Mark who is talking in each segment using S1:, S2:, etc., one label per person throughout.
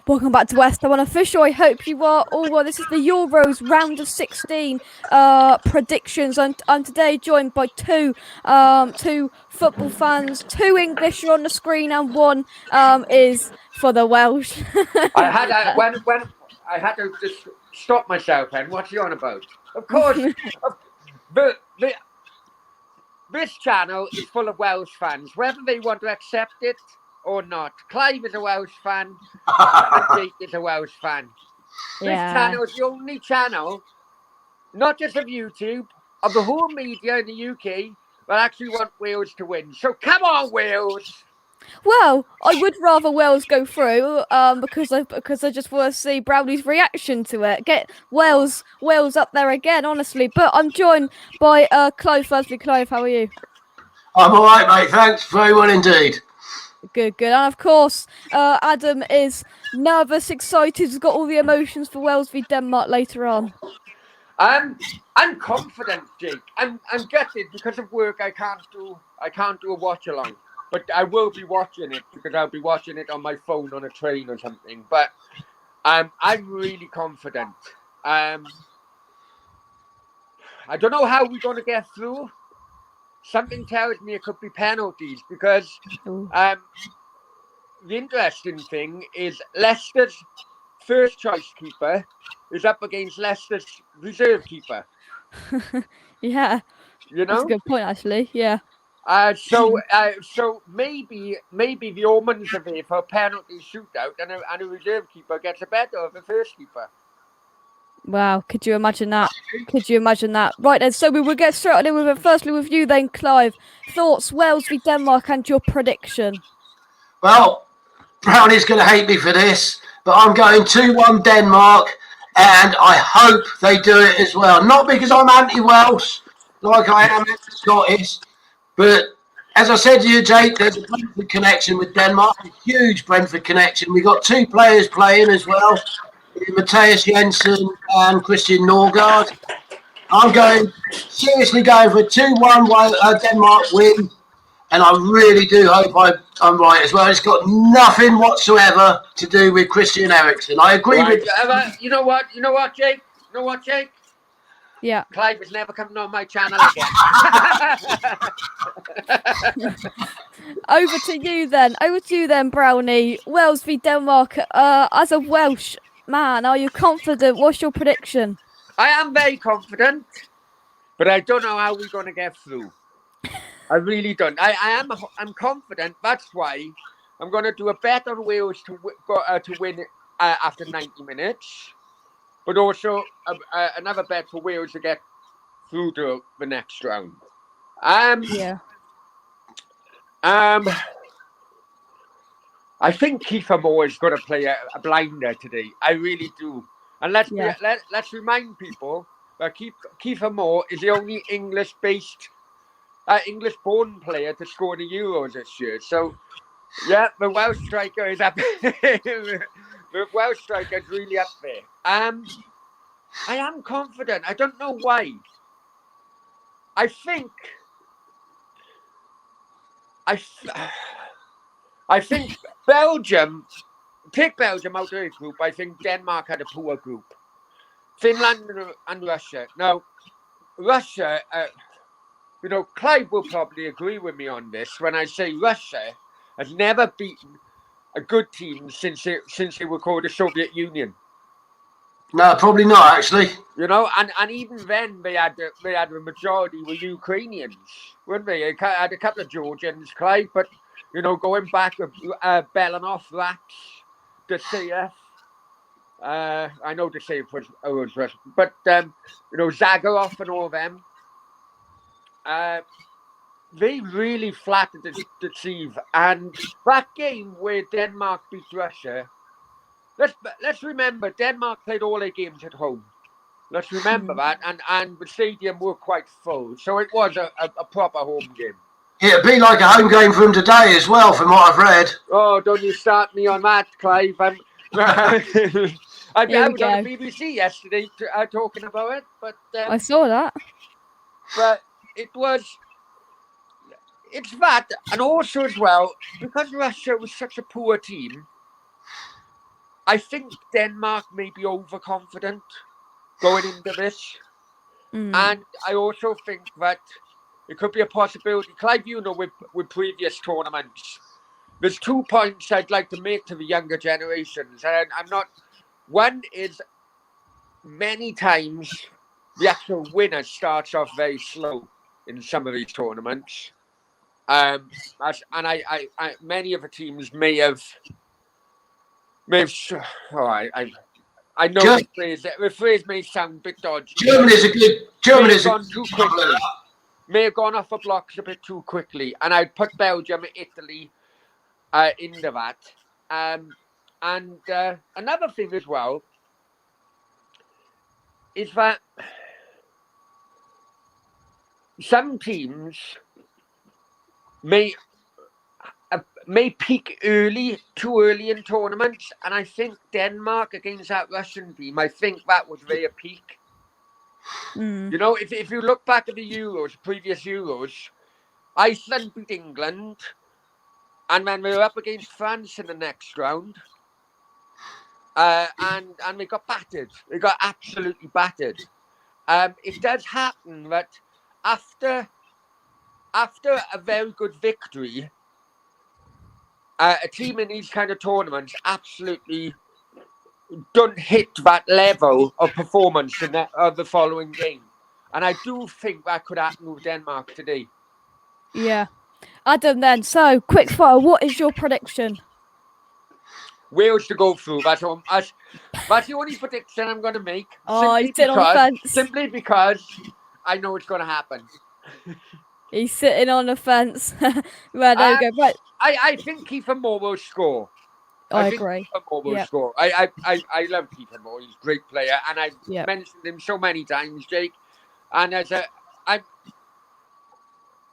S1: Welcome back to West Ham Unofficial. I hope you are all well. This is the Euros round of 16 predictions. I'm today joined by two football fans. Two English are on the screen, and one is for the Welsh.
S2: I had when I had to just stop myself. And what's he on about? Of course, the, the, this channel is full of Welsh fans, whether they want to accept it or not. Clive is a Welsh fan, and Jake is a Welsh fan. This channel is the only channel, not just of YouTube, of the whole media in the UK, that actually want Wales to win. So come on, Wales!
S1: Well, I would rather Wales go through, because I just want to see Brownie's reaction to it. Get Wales up there again, honestly. But I'm joined by Clive. Firstly, Clive, how are you?
S3: I'm all right, mate. Thanks. Very well indeed.
S1: Good. And of course, Adam is nervous, excited. He's got all the emotions for Wales v Denmark later on.
S2: I'm confident, Jake. I'm gutted because of work. I can't do a watch along. But I will be watching it because I'll be watching it on my phone on a train or something. But I'm really confident. I don't know how we're going to get through. Something tells me it could be penalties because the interesting thing is Leicester's first choice keeper is up against Leicester's reserve keeper.
S1: Yeah.
S2: You know?
S1: That's a good point, actually. Yeah.
S2: So maybe the omens are there for a penalty shootout and a reserve keeper gets a better of the first keeper.
S1: Wow, could you imagine that? Right then, so we will get straight on in with it. Firstly with you then, Clive. Thoughts, Wales v Denmark, and your prediction?
S3: Well, Brownie's going to hate me for this, but I'm going 2-1 Denmark, and I hope they do it as well. Not because I'm anti-Welsh, like I am anti-Scottish, but as I said to you, Jake, there's a Brentford connection with Denmark, a huge Brentford connection. We've got two players playing as well, Matthias Jensen and Christian Norgard. I'm seriously going for a 2-1 Denmark win, and I really do hope I'm right as well. It's got nothing whatsoever to do with Christian Eriksen. I agree with
S2: you know what, Jake?
S1: Yeah.
S2: Clive is never coming on my channel again.
S1: Over to you then, Brownie. Wales v Denmark. As a Welsh man, are you confident? What's your prediction?
S2: I am very confident, but I don't know how we're going to get through. I really don't. I'm confident. That's why I'm going to do a bet on Wales to win after 90 minutes. But also another bet for Wales to get through to the next round. I think Kiefer Moore is going to play a blinder today. I really do. And let's remind people that Kiefer Moore is the only English-born player to score in the Euros this year. So, yeah, the Welsh striker is up. The Welsh striker is really up there. I am confident. I don't know why. I think Belgium. Take Belgium out of the group. I think Denmark had a poor group. Finland and Russia. Now, Russia. Clive will probably agree with me on this when I say Russia has never beaten a good team since they were called the Soviet Union.
S3: No, probably not, actually.
S2: And even then they had a majority were Ukrainians, weren't they? They had a couple of Georgians, Clive, but going back with Belanov, Rats, Deseyev. I know Deseyev was Russian, but Zagarov and all of them. They really flattered the deceive, and that game where Denmark beat Russia. Let's remember Denmark played all their games at home. Let's remember that, and the stadium were quite full, so it was a proper home game.
S3: It'd be like a home game for them today as well, from what I've read.
S2: Oh, don't you start me on that, Clive. I was on the BBC yesterday talking about it, but
S1: I saw that.
S2: But it's that, and also as well, because Russia was such a poor team, I think Denmark may be overconfident going into this. And I also think that it could be a possibility. Clive, with previous tournaments, there's 2 points I'd like to make to the younger generations. And I'm not... One is many times the actual winner starts off very slow in some of these tournaments. Many of the teams may have... I know the phrase may sound a bit dodgy.
S3: Germany is
S2: gone too quickly. May have gone off the blocks a bit too quickly, and I'd put Belgium and Italy into that. Another thing as well is that some teams may peak too early in tournaments, and I think Denmark against that Russian team, I think that was their peak. You know, if you look back at the previous Euros, Iceland beat England, and then they were up against France in the next round, and they got battered. They got absolutely battered. It does happen that after a very good victory, a team in these kind of tournaments absolutely don't hit that level of performance in the following game. And I do think that could happen with Denmark today.
S1: Yeah. Adam, then, so, quick fire, what is your prediction?
S2: Wales to go through. That's the only prediction I'm going to make. Simply because I know it's going to happen.
S1: He's sitting on the fence. Right, there we go. Right.
S2: I think Kiefer Moore will score.
S1: I agree.
S2: Kiefer Moore will score. I love Kiefer Moore. He's a great player, and I've mentioned him so many times, Jake. And I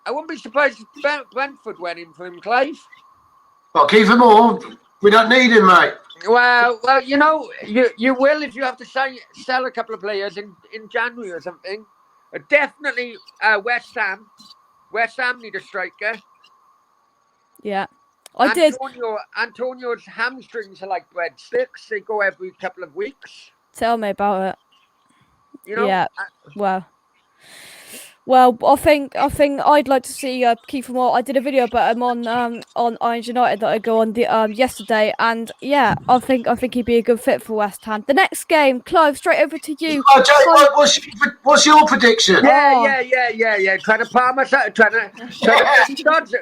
S2: wouldn't be surprised if Brentford went in for him, Clive.
S3: Well, Kiefer Moore, we don't need him, mate.
S2: Well, you will if you have to sell a couple of players in January or something. Definitely West Ham. West Ham need a striker.
S1: Yeah.
S2: Antonio's hamstrings are like breadsticks. They go every couple of weeks.
S1: Tell me about it.
S2: You know?
S1: Yeah. Well, I think I'd like to see Kiefer Moore. I did a video about him on Irons United that I go on the yesterday, and yeah, I think he'd be a good fit for West Ham. The next game, Clive, straight over to you.
S3: Oh, Jay, what's your prediction?
S2: Yeah. Trying to palm us out, trying to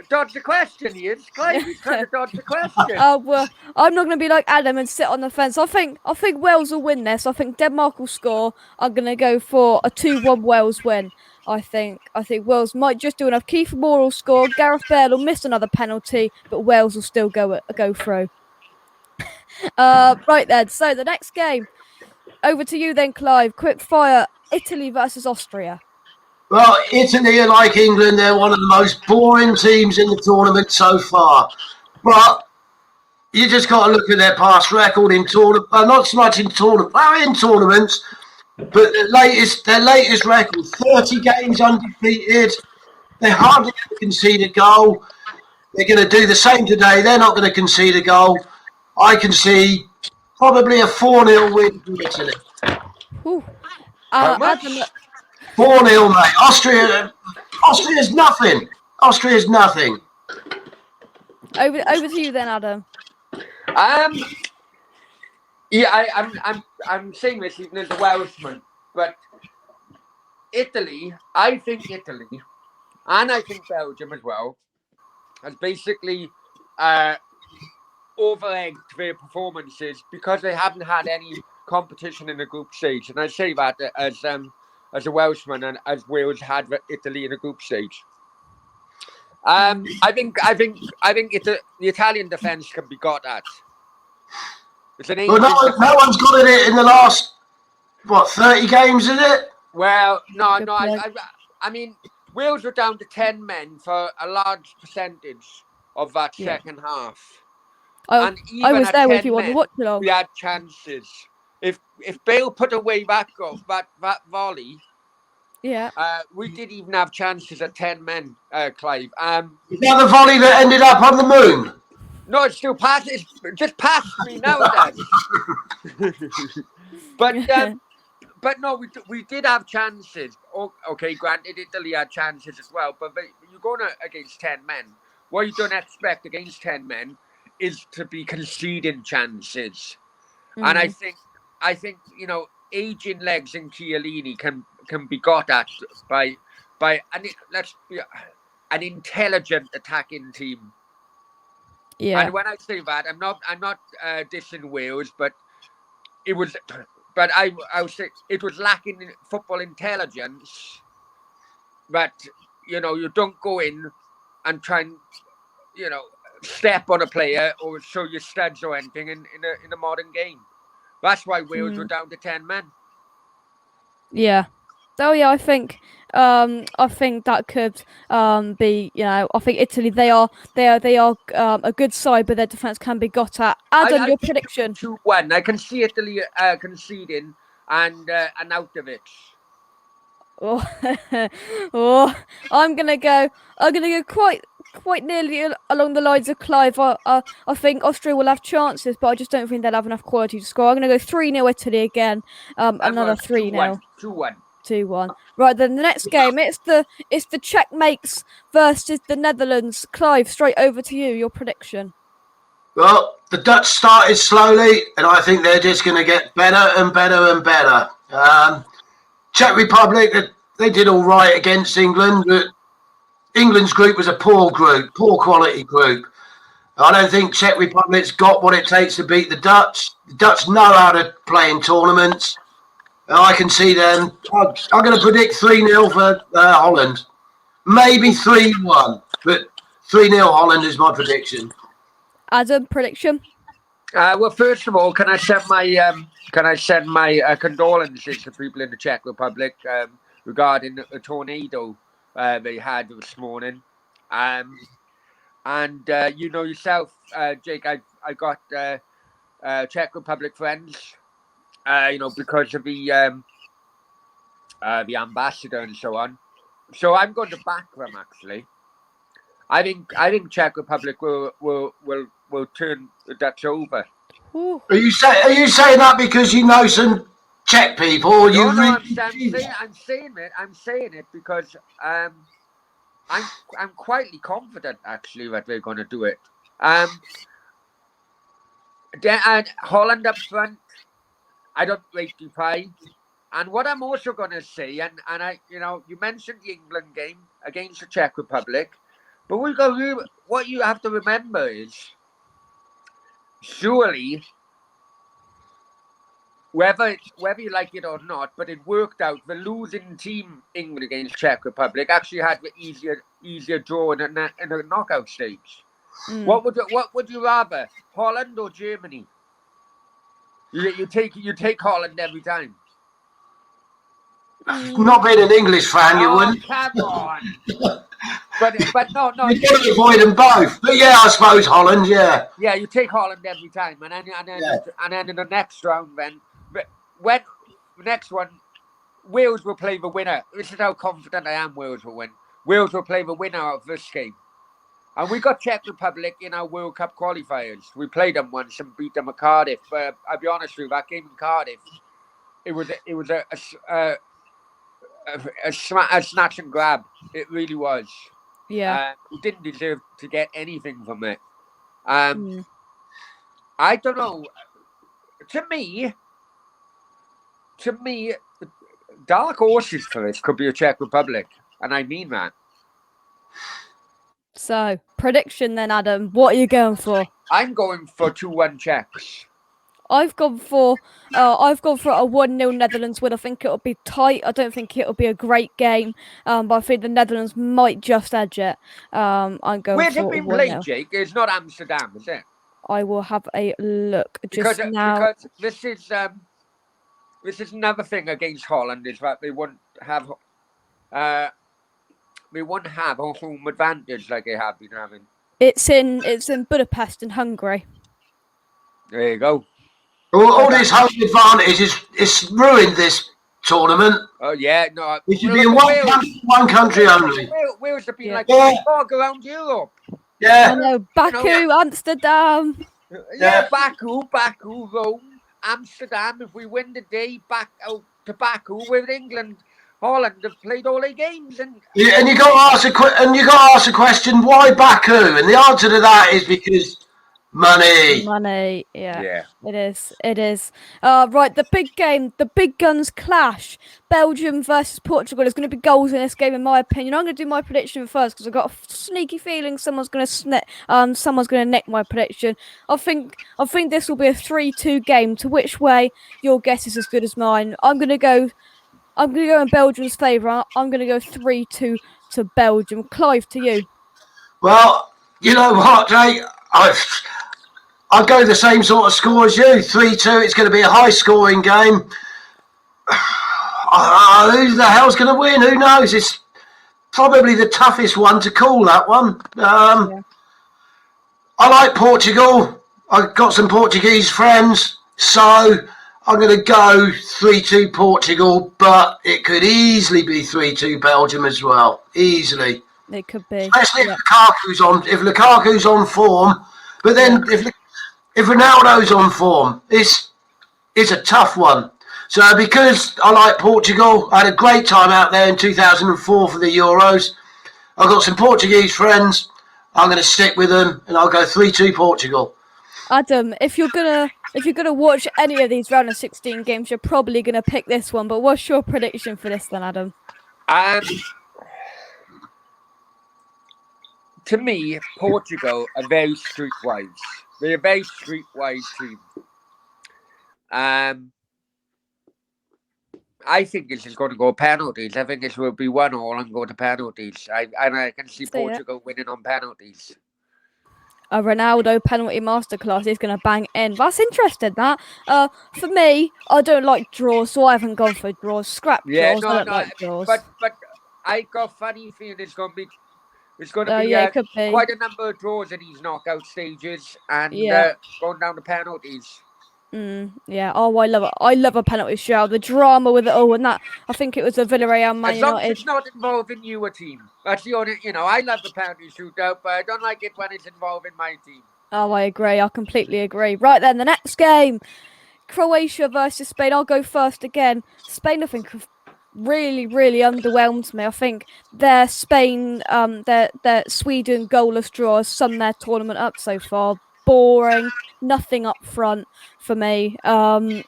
S2: dodge the question. He is. Clive, he's trying to dodge the question.
S1: Oh well, I'm not going to be like Adam and sit on the fence. I think Wales will win this. I think Denmark will score. I'm going to go for a 2-1 Wales win. I think Wales might just do enough. Kiefer Moore will score. Gareth Bale will miss another penalty, but Wales will still go through. Right then. So the next game, over to you then, Clive. Quick fire. Italy versus Austria.
S3: Well, Italy are like England. They're one of the most boring teams in the tournament so far. But you just got to look at their past record in tournament. Not so much in tournament. Well, in tournaments. But their latest record, 30 games undefeated. They hardly ever concede a goal. They're going to do the same today. They're not going to concede a goal. I can see probably a 4-0 win for Italy.
S2: How much?
S3: 4-0, mate. Austria's nothing. Austria's nothing.
S1: Over to you then, Adam.
S2: Yeah, I'm saying this even as a Welshman, but I think Italy, and I think Belgium as well, has basically over-egged their performances because they haven't had any competition in the group stage. And I say that as a Welshman and as Wales had Italy in the group stage. I think the Italian defence can be got at.
S3: Well, no one's got it in the last 30 games, is it?
S2: Well, no. I mean, Wales were down to 10 men for a large percentage of that second half.
S1: I was there with you on the watch along.
S2: We had chances. If Bale put away that volley, we did even have chances at 10 men, Clive.
S3: Is that the volley that ended up on the moon?
S2: No, it's still past. It's just past me now. It does. But no, we did have chances. Okay, granted, Italy had chances as well. But you're going against 10 men. What you don't expect against 10 men is to be conceding chances. And I think aging legs in Chiellini can be got at by an intelligent attacking team.
S1: Yeah.
S2: And when I say that, I'm not dissing Wales, but it was. But I would say it was lacking in football intelligence. That you don't go in and try and step on a player or show your studs or anything in a modern game. That's why Wales were down to 10 men.
S1: Yeah. Oh yeah, I think that could be, I think Italy, they are a good side, but their defense can be got at. Adam, your prediction?
S2: 2-1. I can see Italy conceding and out of it.
S1: Oh, I'm gonna go quite nearly along the lines of Clive. I think Austria will have chances, but I just don't think they'll have enough quality to score. I'm gonna go 3-0 Italy again. Another 3-0.
S2: 2-1.
S1: 2-1. Right, then the next game, it's the Czech makes versus the Netherlands. Clive, straight over to you. Your prediction.
S3: Well, the Dutch started slowly, and I think they're just going to get better and better and better. Czech Republic, they did all right against England, but England's group was a poor group, poor quality group. I don't think Czech Republic's got what it takes to beat the Dutch. The Dutch know how to play in tournaments. I can see them. I'm going to predict 3-0 for Holland. Maybe 3-1, but 3-0 Holland is my prediction.
S1: Adam, prediction?
S2: Well, first of all, can I send my condolences to people in the Czech Republic regarding a tornado they had this morning. And you know yourself, Jake, I got Czech Republic friends. Because of the ambassador and so on. So I'm going to back them. Actually, I think Czech Republic will turn the Dutch over.
S1: Ooh.
S3: Are you saying that because you know some Czech people? Or
S2: I'm saying it because I'm quietly confident actually that they're going to do it. And Holland up front. I don't rate Depay. And what I'm also going to say, and you mentioned the England game against the Czech Republic, but what you have to remember is, surely, whether you like it or not, but it worked out. The losing team, England against Czech Republic, actually had the easier draw in a knockout stage. What would you rather, Holland or Germany? You take Holland every time.
S3: Not being an English fan, you wouldn't.
S2: Come on. but no.
S3: You've got to avoid them both. But yeah, I suppose Holland. Yeah.
S2: Yeah, you take Holland every time, and then in the next round, when the next one, Wales will play the winner. This is how confident I am. Wales will win. Wales will play the winner of this game. And we got Czech Republic in our World Cup qualifiers. We played them once and beat them at Cardiff. But I'll be honest with you, that game in Cardiff, it was a snatch and grab. It really was.
S1: Yeah.
S2: We didn't deserve to get anything from it. I don't know. To me, dark horses for this could be a Czech Republic, and I mean that.
S1: So, prediction then, Adam. What are you going for?
S2: I'm going for 2-1 Czechs.
S1: I've gone for a 1-0 Netherlands win. I think it'll be tight. I don't think it'll be a great game, but I think the Netherlands might just edge it. I'm going
S2: Where's
S1: for
S2: it been
S1: 1-0.
S2: played, Jake? It's not Amsterdam, is it?
S1: I will have a look just now.
S2: Because this is another thing against Holland is that they won't have a home advantage like they have been having.
S1: It's in Budapest in Hungary.
S2: There you go.
S3: All this home advantage is ruined this tournament.
S2: Oh yeah, no.
S3: It should be in one country only.
S2: Wales have been like
S3: Yeah.
S2: fog around Europe.
S3: Yeah.
S1: I know, Baku, Amsterdam.
S2: Yeah, Baku, Rome, Amsterdam, if we win today, back out to Baku with England, Holland have played all their games, and
S3: you got to ask a question: why Baku? And the answer to that is because money.
S1: Money, yeah.
S2: yeah.
S1: It is. Right, the big game, the big guns clash. Belgium versus Portugal. There's going to be goals in this game, in my opinion. I'm going to do my prediction first because I've got a sneaky feeling someone's going to nick my prediction. I think this will be a 3-2 game. To which way your guess is as good as mine. I'm going to go in Belgium's favour. I'm going to go 3-2 to Belgium. Clive, to you.
S3: Well, you know what, Jay? I'll go the same sort of score as you, 3-2. It's going to be a high-scoring game. Who the hell's going to win? Who knows? It's probably the toughest one to call, that one.
S1: Yeah.
S3: I like Portugal. I've got some Portuguese friends, so I'm going to go 3-2 Portugal, but it could easily be 3-2 Belgium as well. Easily.
S1: It could be.
S3: Especially if Lukaku's on form. But then if Ronaldo's on form, it's a tough one. So because I like Portugal, I had a great time out there in 2004 for the Euros. I've got some Portuguese friends. I'm going to stick with them, and I'll go 3-2 Portugal.
S1: Adam, if you're gonna watch any of these round of 16 games, you're probably gonna pick this one. But what's your prediction for this then, Adam?
S2: To me, Portugal are very streetwise. They're a very streetwise team. I think this is going to go penalties. I think this will be 1-1 and go to penalties. I can see Portugal winning on penalties.
S1: A Ronaldo penalty masterclass is going to bang in. That's interesting, that. For me, I don't like draws, so I haven't gone for draws. Scrap draws. I don't like draws.
S2: But I got funny feeling it's going to be quite a number of draws in these knockout stages and going down to penalties.
S1: Yeah. Oh, I love it. I love a penalty shootout. The drama with it all, and that I think it was a Villarreal Man
S2: United. As long
S1: as
S2: it's not involving your team. That's the only. I love the penalty shootout, but I don't like it when it's involving my team.
S1: Oh, I agree. I completely agree. Right then, the next game, Croatia versus Spain. I'll go first again. Spain, I think, really, really underwhelmed me. I think their Sweden goalless draw has summed their tournament up so far. Boring, nothing up front for me. I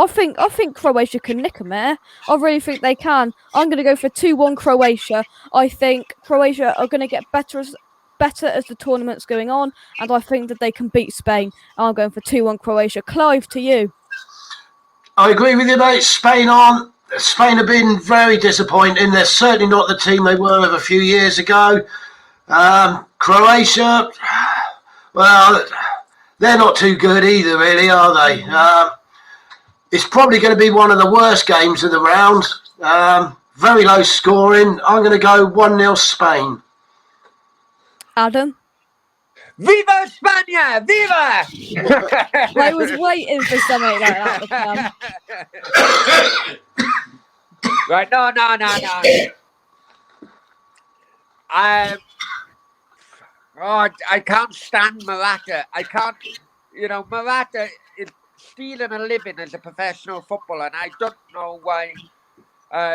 S1: think Croatia can nick them there. I really think they can. I'm going to go for 2-1 Croatia. I think Croatia are going to get better as the tournament's going on, and I think that they can beat Spain. I'm going for 2-1 Croatia. Clive, to you.
S3: I agree with you, mate. Spain have been very disappointing. They're certainly not the team they were of a few years ago. Croatia, well, they're not too good either, really, are they? It's probably going to be one of the worst games of the round. Very low scoring. I'm going to go 1-0 Spain.
S1: Adam?
S2: Viva España! Viva!
S1: I was waiting for something like that to come.
S2: Right, no. I can't stand Morata. I can't, Morata is stealing a living as a professional footballer, and I don't know why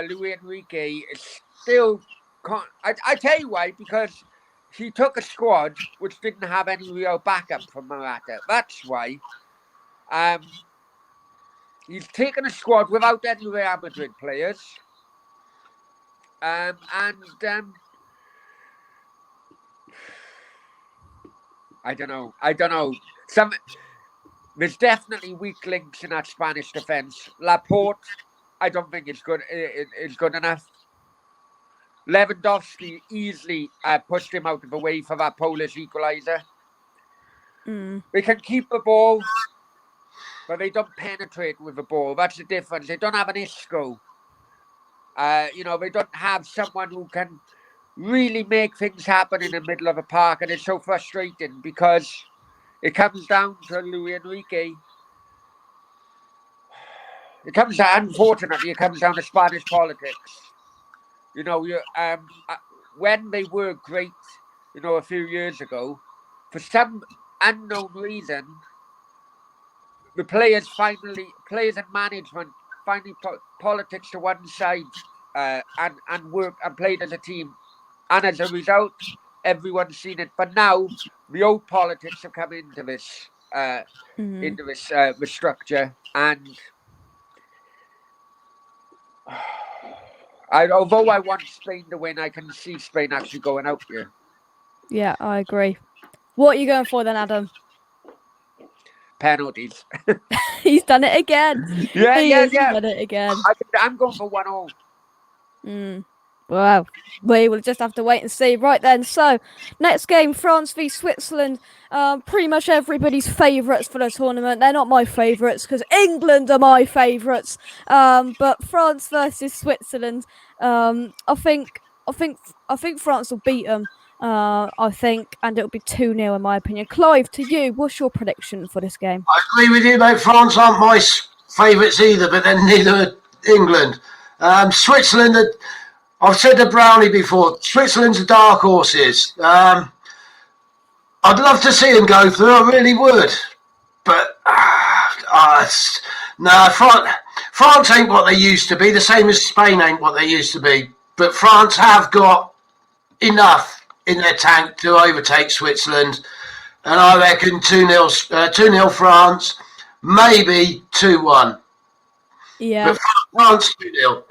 S2: Luis Enrique is still. I tell you why, because he took a squad which didn't have any real backup from Morata. That's why. He's taken a squad without any Real Madrid players. I don't know. There's definitely weak links in that Spanish defence. Laporte, I don't think it's good. It's good enough. Lewandowski easily pushed him out of the way for that Polish equaliser. They can keep the ball, but they don't penetrate with the ball. That's the difference. They don't have an Isco. They don't have someone who can really make things happen in the middle of a park, and it's so frustrating because it comes down to Luis Enrique. Unfortunately, it comes down to Spanish politics. When they were great, a few years ago, for some unknown reason, the players and management finally put politics to one side and work and played as a team. And as a result, everyone's seen it. But now the old politics have come into this structure, and although I want Spain to win, I can see Spain actually going out here.
S1: Yeah, I agree. What are you going for then, Adam?
S2: Penalties.
S1: He's done it again.
S2: Yeah.
S1: He's done it again.
S2: I'm going for 1-1.
S1: Wow. We will just have to wait and see. Right then, so next game, France v Switzerland. Pretty much everybody's favourites for the tournament. They're not my favourites because England are my favourites. But France versus Switzerland. I think France will beat them. I think, and it'll be 2-0 in my opinion. Clive, to you, what's your prediction for this game?
S3: I agree with you, mate. France aren't my favourites either, but then neither are England. Switzerland, I've said to Brownie before, Switzerland's the dark horses. I'd love to see them go through, I really would. But, no, France ain't what they used to be, the same as Spain ain't what they used to be. But France have got enough in their tank to overtake Switzerland. And I reckon 2-0 France, maybe 2-1.
S1: Yeah.
S3: But France 2-0.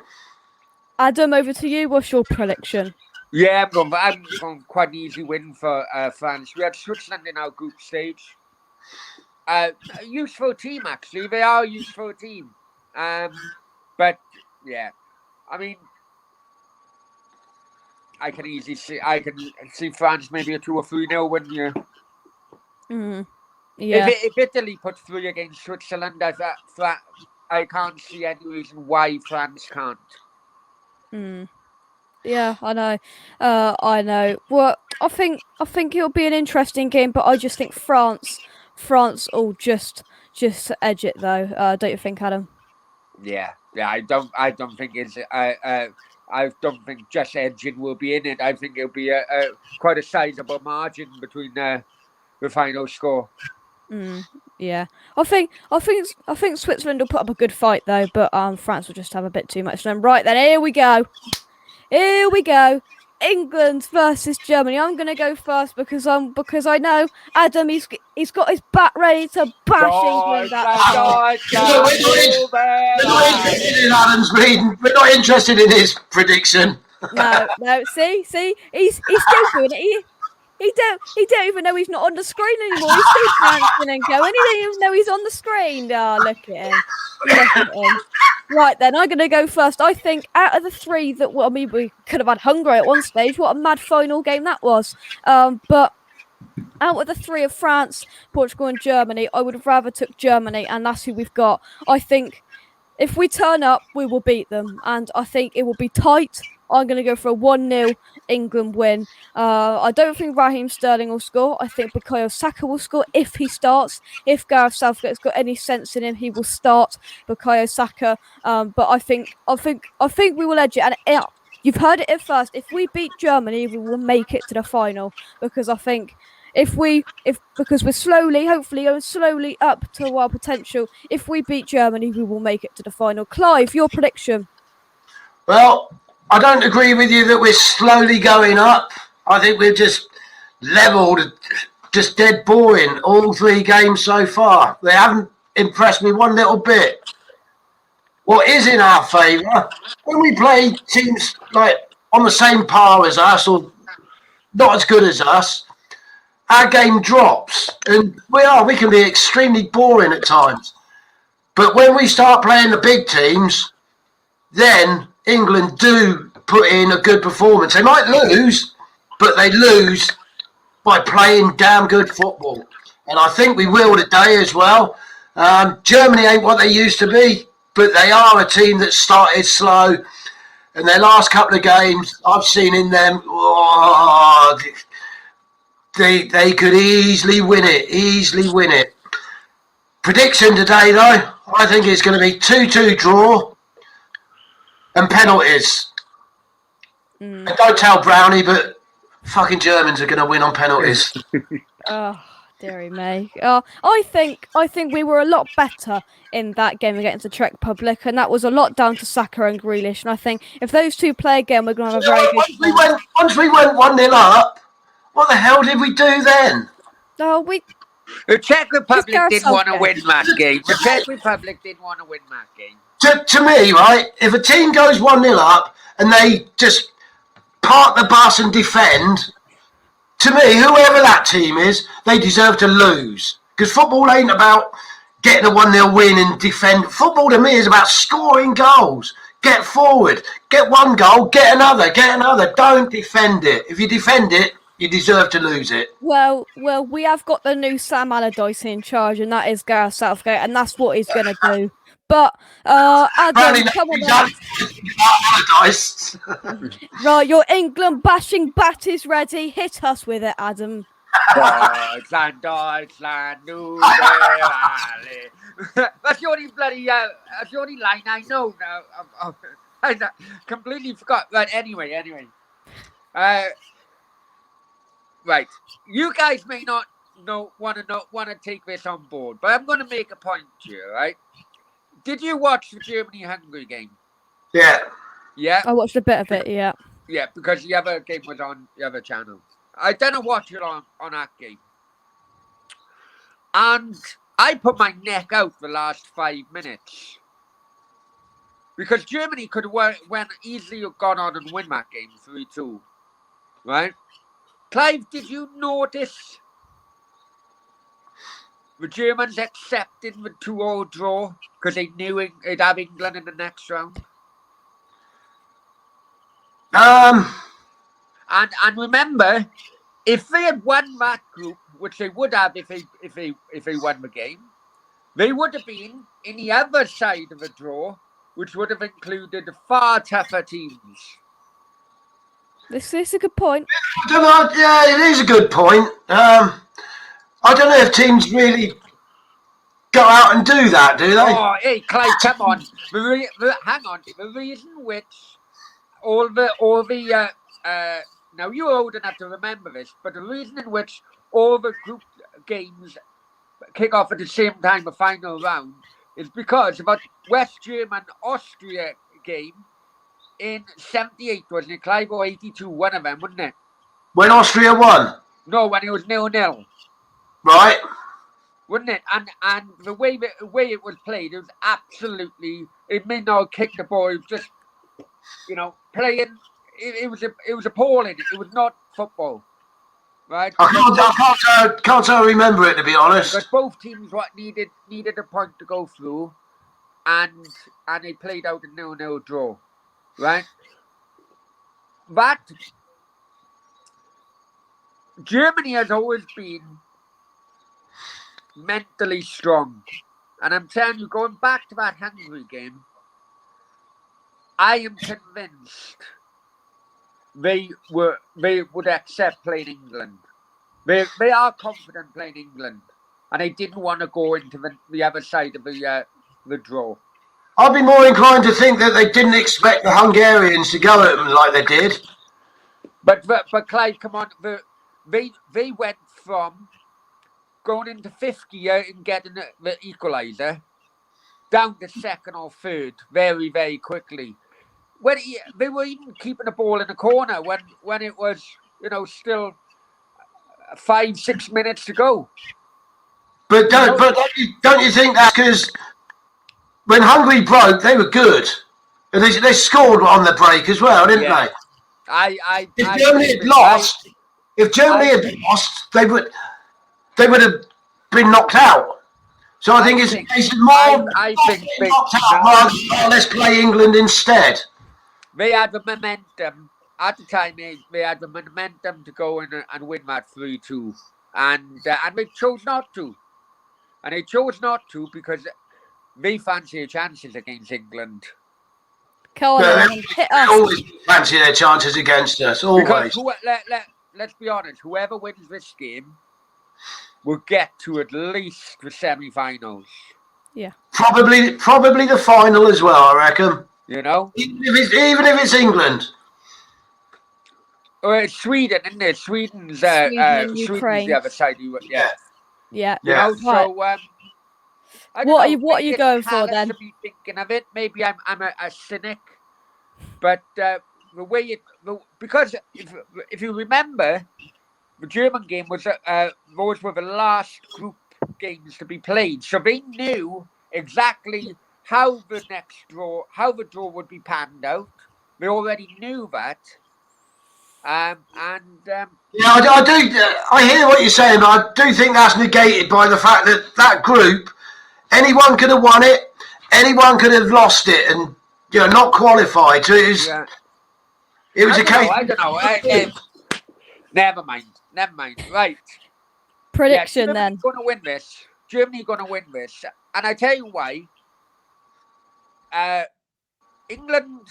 S1: Adam, over to you. What's your prediction?
S2: Yeah, I'm going quite an easy win for France. We had Switzerland in our group stage. A useful team, actually. They are a useful team. But, yeah. I mean, I can see France maybe a 2 or 3-0 win here.
S1: Yeah.
S2: If Italy put 3 against Switzerland, I can't see any reason why France can't.
S1: Yeah, I know. I know. Well, I think it'll be an interesting game, but I just think France will just edge it though. Don't you think, Adam?
S2: Yeah. I don't think it's. I don't think just edging will be in it. I think it'll be quite a sizable margin between the final score.
S1: Yeah, I think Switzerland will put up a good fight though, but France will just have a bit too much. Then right then, here we go. England versus Germany. I'm gonna go first because I know Adam. He's got his bat ready to bash England.
S3: We're not interested in Adam's reading. We're not interested in his prediction.
S1: No. See, he's still doing it. He don't even know he's not on the screen anymore. He's still dancing and going. He don't even know he's on the screen. Oh, look at him. Right then, I'm going to go first. I think out of the 3 we could have had Hungary at one stage. What a mad final game that was. But out of the 3 of France, Portugal and Germany, I would have rather took Germany, and that's who we've got. I think if we turn up, we will beat them, and I think it will be tight. I'm going to go for a 1-0 England win. I don't think Raheem Sterling will score. I think Bukayo Saka will score if he starts. If Gareth Southgate's got any sense in him, he will start Bukayo Saka. But I think we will edge it. And you've heard it at first. If we beat Germany, we will make it to the final. Because I think because we're hopefully going slowly up to our potential. If we beat Germany, we will make it to the final. Clive, your prediction?
S3: Well, I don't agree with you that we're slowly going up. I think we're just levelled, just dead boring all 3 games so far. They haven't impressed me one little bit. What is in our favour, when we play teams like on the same par as us or not as good as us, our game drops. And we can be extremely boring at times. But when we start playing the big teams, then England do put in a good performance. They might lose, but they lose by playing damn good football. And I think we will today as well. Germany ain't what they used to be, but they are a team that started slow. And their last couple of games, I've seen in them, they could easily win it. Prediction today, though, I think it's going to be 2-2 draw and penalties. And don't tell Brownie, but fucking Germans are going to win on penalties.
S1: Deary me. I think we were a lot better in that game against the Czech Republic, and that was a lot down to Saka and Grealish. And I think if those two play again, we're going to have a very good chance.
S3: Once we went 1-0 up, what the hell did we do then?
S1: Oh,
S2: The Czech Republic didn't want to
S1: ourselves
S2: win that game. The Czech Republic didn't want to win that game.
S3: To me, right, if a team goes 1-0 up and they just park the bus and defend, to me, whoever that team is, they deserve to lose. Because football ain't about getting a 1-0 win and defend. Football to me is about scoring goals. Get forward, get one goal, get another. Don't defend it. If you defend it, you deserve to lose it.
S1: Well, we have got the new Sam Allardyce in charge, and that is Gareth Southgate, and that's what he's going to do. But Adam, come on,
S3: Allardyce.
S1: right, your England bashing bat is ready. Hit us with it, Adam.
S2: Deutschland, New Delhi. That's the only bloody, that's the only line I know now. I completely forgot. But anyway. Right, you guys may not want to take this on board, but I'm going to make a point to you, right? Did you watch the Germany-Hungary game?
S3: Yeah.
S2: Yeah?
S1: I watched a bit of it, yeah.
S2: Yeah, because the other game was on the other channel. I didn't watch it on that game. And I put my neck out the last 5 minutes. Because Germany could have easily gone on and win that game 3-2. Right? Clive, did you notice the Germans accepting the 2-2 draw because they knew they'd have England in the next round? And remember, if they had won that group, which they would have if they won the game, they would have been in the other side of the draw, which would have included far tougher teams.
S1: This is a good point.
S3: I don't know. Yeah, it is a good point. I don't know if teams really go out and do that, do they?
S2: Oh, hey, Clive, come on. Hang on. The reason which all the now you're old enough to remember this, but the reason in which all the group games kick off at the same time, the final round, is because of a West German-Austria game in 78, wasn't it, Clive, or 82, one of them, wasn't it?
S3: When Austria won?
S2: No, when it was 0-0.
S3: Right.
S2: Wouldn't it? And the way it was played, it was absolutely, it may not have kicked the ball, it was just, playing, it was appalling. It was not football. Right?
S3: I can't remember it, to be honest.
S2: Because both teams needed a point to go through, and they played out a 0-0 draw. Right? But Germany has always been mentally strong. And I'm telling you, going back to that Hungary game, I am convinced they would accept playing England. They are confident playing England, and they didn't want to go into the other side of the draw.
S3: I'd be more inclined to think that they didn't expect the Hungarians to go at them like they did.
S2: But Clive, come on, they went from going into fifth gear and getting the equaliser down to second or third very, very quickly. When they were even keeping the ball in the corner when it was still 5-6 minutes to go.
S3: But don't you think that's because when Hungary broke, they were good. And they scored on the break as well, didn't they? If Germany had lost, they would have been knocked out. So I think it's more knocked out. Let's play England instead.
S2: They had the momentum at the time. They had the momentum to go in and win that 3-2, and they chose not to. And they chose not to because they fancy their chances against England.
S1: Come on, hit us.
S3: They always fancy their chances against us. Always.
S2: Because let's be honest, whoever wins this game will get to at least the semi-finals.
S1: Yeah.
S3: Probably the final as well, I reckon. Even if it's England.
S2: Or it's Sweden, isn't it? Sweden's
S1: Sweden, Ukraine.
S2: the other side. Yeah.
S1: Yeah.
S2: You know,
S1: Right.
S2: so I don't
S1: What
S2: know,
S1: are you
S2: maybe
S1: going
S2: it's
S1: for
S2: callous
S1: then?
S2: to be thinking of it. Maybe I'm a cynic, but the way because if you remember, the German game was those were the last group games to be played, so they knew exactly how the draw would be panned out. They already knew that,
S3: Yeah, I do. I hear what you're saying, but I do think that's negated by the fact that that group, anyone could have won it, anyone could have lost it, and not qualified. So
S2: yeah.
S3: it was a case.
S2: I don't know. Never mind. Right. Yeah,
S1: Prediction
S2: Germany
S1: then.
S2: going to win this. Germany going to win this, and I tell you why. England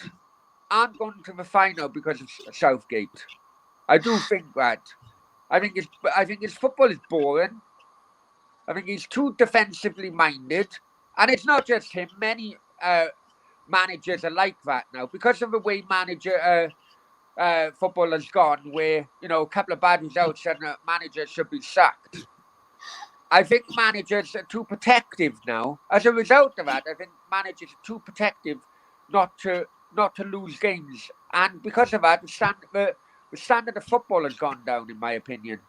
S2: aren't going to the final because of Southgate. I do think that. I think his football is boring. I think he's too defensively minded, and it's not just him. Many managers are like that now because of the way football has gone, where a couple of bad results and a manager should be sacked. I think managers are too protective now. As a result of that, I think managers are too protective not to lose games, and because of that, the standard of football has gone down, in my opinion.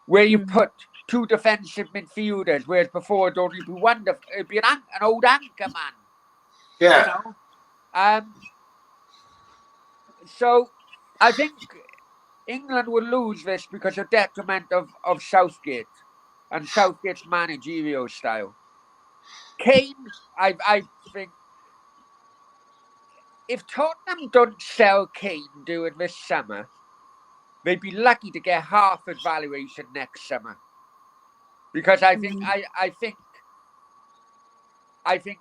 S2: Where you put two defensive midfielders, whereas before it'd only be one. It'd be an old anchor man.
S3: Yeah.
S2: So I think England will lose this because of detriment of Southgate and Southgate's managerial style. Kane, I think, if Tottenham don't sell Kane during this summer, they'd be lucky to get half his valuation next summer. Because I think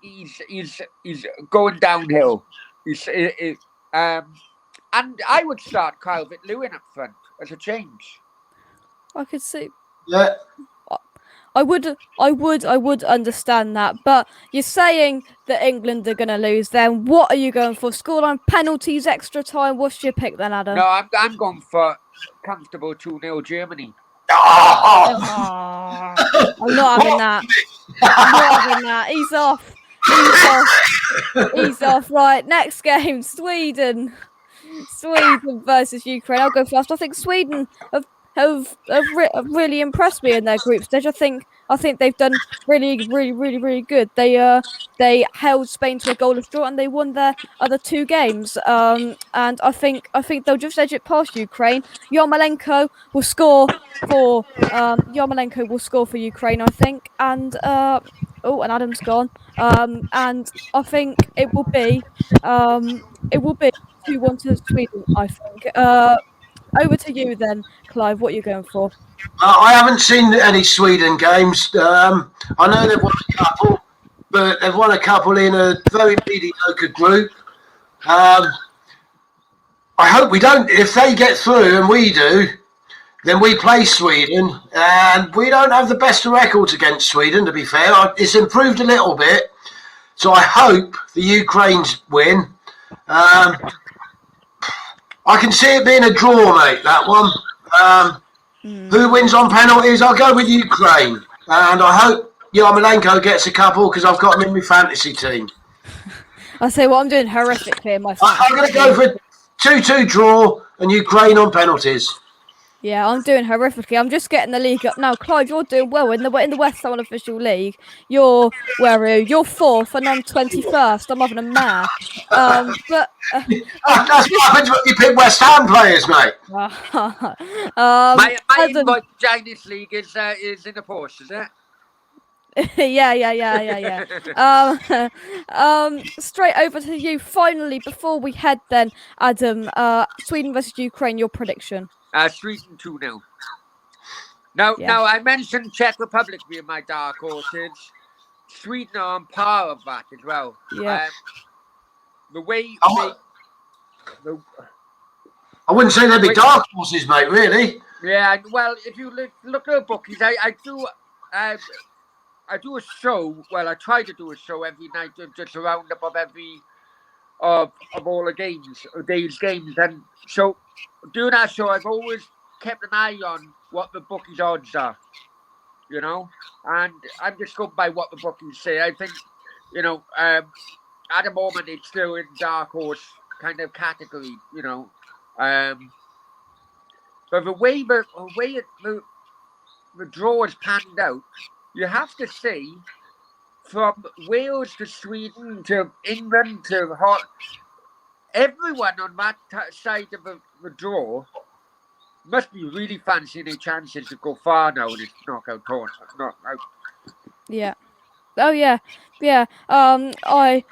S2: he's going downhill. And I would start Calvert-Lewin up front as a change.
S1: I could see.
S3: Yeah.
S1: I would understand that, but you're saying that England are going to lose. Then what are you going for? Scoreline, penalties, extra time. What's your pick then, Adam?
S2: No, I'm going for comfortable 2-0 Germany.
S3: Oh.
S1: I'm not having that. I'm not having that. He's off. He's off. Right, next game, Sweden versus Ukraine. I'll go first. I think Sweden have really impressed me in their group stage. I think they've done really good. They held Spain to a goalless draw and they won their other two games. And I think they'll just edge it past Ukraine. Yarmolenko will score for Ukraine, I think. And and Adam's gone. And I think it will be 2-1 to Sweden, I think. Over to you then, Clive. What are you going for?
S3: I haven't seen any Sweden games. I know they've won a couple, but they've won a couple in a very mediocre group. I hope we don't. If they get through and we do, then we play Sweden, and we don't have the best of records against Sweden. To be fair, it's improved a little bit, so I hope the Ukrainians win. I can see it being a draw, mate. That one. Who wins on penalties? I'll go with Ukraine, and I hope Yarmolenko gets a couple because I've got him in my fantasy team.
S1: I say what I'm doing horrifically in my fantasy.
S3: I'm going to go for 2-2 draw and Ukraine on penalties.
S1: Yeah, I'm doing horrifically. I'm just getting the league up now. Clive, you're doing well in the West Unofficial League. You're 4th and I'm 21st. I'm having a mare. But
S3: that's what happens when you pick West Ham players, mate.
S2: My invite to join this league is in the Porsche, is it?
S1: Yeah. Straight over to you. Finally, before we head, then Adam. Sweden versus Ukraine. Your prediction?
S2: Sweden 2-0. Now, I mentioned Czech Republic being my dark horses. Sweden are on par of that as well.
S1: Yeah.
S2: The way
S3: I wouldn't say they'd be dark horses, mate. Really?
S2: Yeah. Well, if you look at the bookies, I do a show. Well, I try to do a show every night, just a roundup of all the games, day's games, and so doing that show, I've always kept an eye on what the bookies' odds are. you know. And I'm just going by what the bookies say. I think, at the moment it's still in dark horse kind of category, But the way the draw is panned out, you have to see from Wales to Sweden to England to everyone on that side of the draw must be really fancying their chances to go far now in this knockout tournament.
S1: Yeah. Oh yeah, yeah. I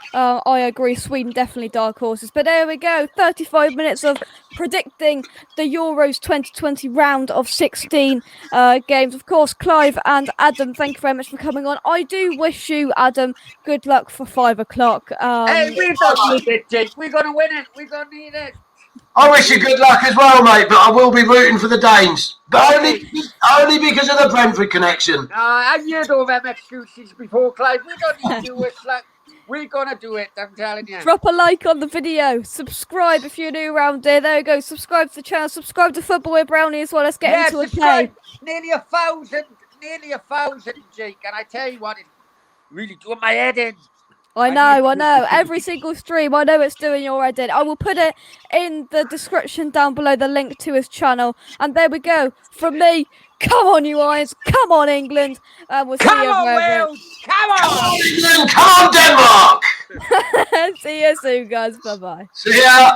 S1: agree. Sweden definitely dark horses. But there we go. 35 minutes of predicting the Euros 2020 round of 16 games. Of course, Clive and Adam, thank you very much for coming on. I do wish you, Adam, good luck for 5 o'clock.
S2: Hey, we don't need it, Jake. We're gonna win it. We're gonna need it.
S3: I wish you good luck as well, mate, but I will be rooting for the Danes. But only because of the Brentford connection.
S2: I've heard all them excuses before, Clive. We don't need to do it. We're going to do it, I'm telling you.
S1: Drop a like on the video. Subscribe if you're new around here. There you go. Subscribe to the channel. Subscribe to Football with Brownie as well. Let's get into it.
S2: Nearly 1,000, Jake. And I tell you what, it's really doing my head in.
S1: I know. Every single stream, I know it's doing your head in. I will put it in the description down below, the link to his channel. And there we go. From me, come on, you Irons. Come on, England. We'll
S2: come on, Wales. Come on,
S3: England. Come on, Denmark.
S1: See you soon, guys. Bye-bye.
S3: See ya.